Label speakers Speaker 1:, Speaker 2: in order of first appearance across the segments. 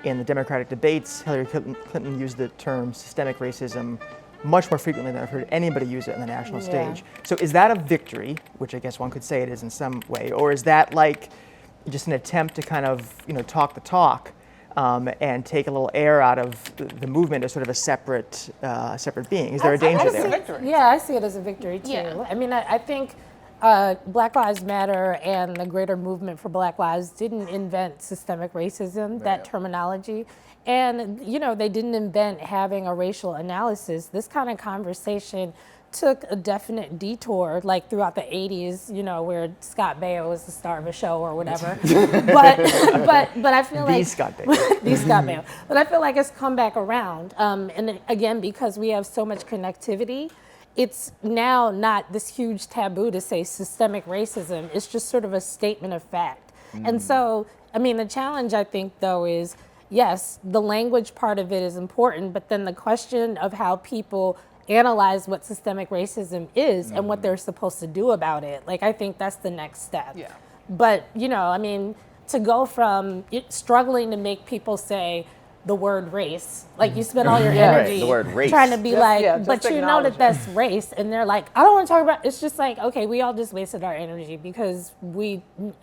Speaker 1: in the Democratic debates, Hillary Clinton used the term systemic racism much more frequently than I've heard anybody use it on the national stage. So is that a victory, which I guess one could say it is in some way, or is that like just an attempt to kind of, talk the talk and take a little air out of the movement as sort of a separate being? Is there a danger there?
Speaker 2: Yeah, I see it as a victory too.
Speaker 3: Yeah.
Speaker 2: I mean, I think Black Lives Matter and the greater movement for Black Lives didn't invent systemic racism, that terminology. And, they didn't invent having a racial analysis. This kind of conversation took a definite detour, like throughout the 80s, where Scott Baio was the star of a show or whatever. but I feel like
Speaker 1: Scott Baio.
Speaker 2: The Scott Baio. But I feel like it's come back around. And again, because we have so much connectivity, it's now not this huge taboo to say systemic racism. It's just sort of a statement of fact. And so, I mean, the challenge, I think, though, is yes, the language part of it is important, but then the question of how people analyze what systemic racism is and what they're supposed to do about it, like, I think that's the next step.
Speaker 4: Yeah.
Speaker 2: But, I mean, to go from struggling to make people say the word race, like you spend all your energy
Speaker 5: the word race.
Speaker 2: trying to be but you know
Speaker 4: acknowledge
Speaker 2: that's race, and they're like, I don't want to talk about, it's just like, okay, we all just wasted our energy because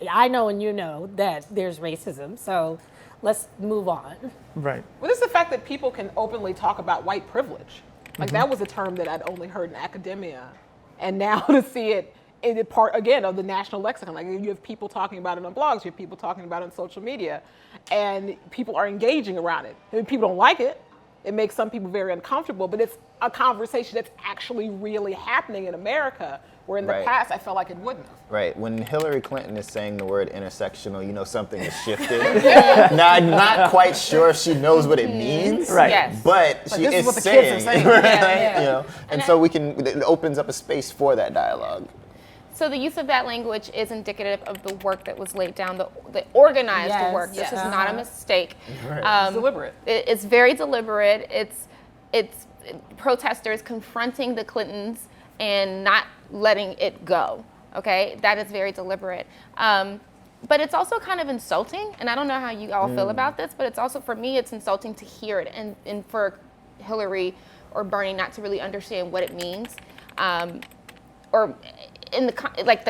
Speaker 2: I know and you know that there's racism, so let's move on.
Speaker 1: Right.
Speaker 4: Well, this is the fact that people can openly talk about white privilege. Like that was a term that I'd only heard in academia. And now to see it in part, again, of the national lexicon, like you have people talking about it on blogs, you have people talking about it on social media, and people are engaging around it. I mean, people don't like it. It makes some people very uncomfortable, but it's a conversation that's actually really happening in America, where in the past I felt like it wouldn't have.
Speaker 5: Right. When Hillary Clinton is saying the word intersectional, something has shifted. Now, I'm not quite sure if she knows what it means.
Speaker 1: Right.
Speaker 3: Yes.
Speaker 5: But
Speaker 4: Like,
Speaker 5: she
Speaker 4: this
Speaker 5: is
Speaker 4: is what the
Speaker 5: saying,
Speaker 4: kids are saying.
Speaker 5: right? And so it opens up a space for that dialogue.
Speaker 3: So the use of that language is indicative of the work that was laid down, the organized work. This is not a mistake.
Speaker 5: Right.
Speaker 4: It's deliberate.
Speaker 3: It's very deliberate. It's protesters confronting the Clintons and not letting it go. Okay, that is very deliberate. But it's also kind of insulting, and I don't know how you all feel about this, but it's also, for me, it's insulting to hear it, and for Hillary or Bernie not to really understand what it means, or in the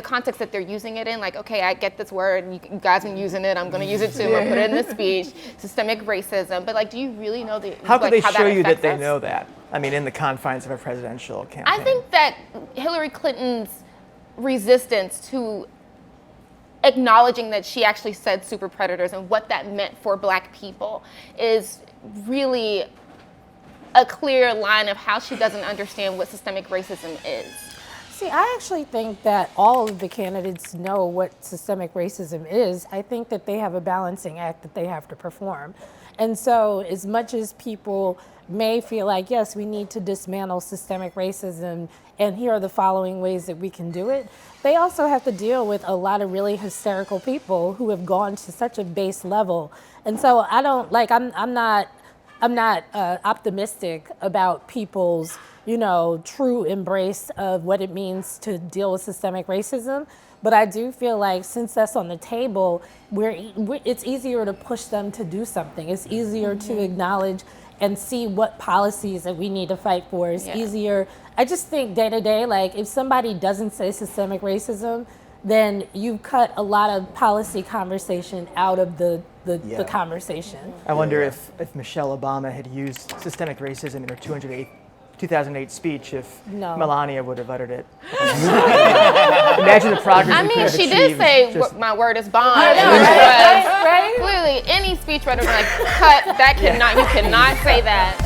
Speaker 3: context that they're using it in, like, okay, I get this word, and you guys been using it, I'm going to use it too, I'm going to put it in the speech, systemic racism, but like, do you really know
Speaker 1: How could they show you that they
Speaker 3: us?
Speaker 1: know that? I mean, in the confines of a presidential campaign.
Speaker 3: I think that Hillary Clinton's resistance to acknowledging that she actually said super predators and what that meant for Black people is really a clear line of how she doesn't understand what systemic racism is.
Speaker 2: See, I actually think that all of the candidates know what systemic racism is. I think that they have a balancing act that they have to perform. And so as much as people may feel like, yes, we need to dismantle systemic racism, and here are the following ways that we can do it, they also have to deal with a lot of really hysterical people who have gone to such a base level. And so I don't, like, I'm not optimistic about people's, true embrace of what it means to deal with systemic racism. But I do feel like since that's on the table, it's easier to push them to do something. It's easier to acknowledge and see what policies that we need to fight for. It's easier. I just think day to day, like, if somebody doesn't say systemic racism, then you cut a lot of policy conversation out of the conversation.
Speaker 1: I wonder if Michelle Obama had used systemic racism in her 2008 speech, if Melania would have uttered it. Imagine the progress.
Speaker 3: I mean, she did say, "My word is bond."
Speaker 2: Right?
Speaker 3: Clearly, any speechwriter would be like, cut. You cannot say that.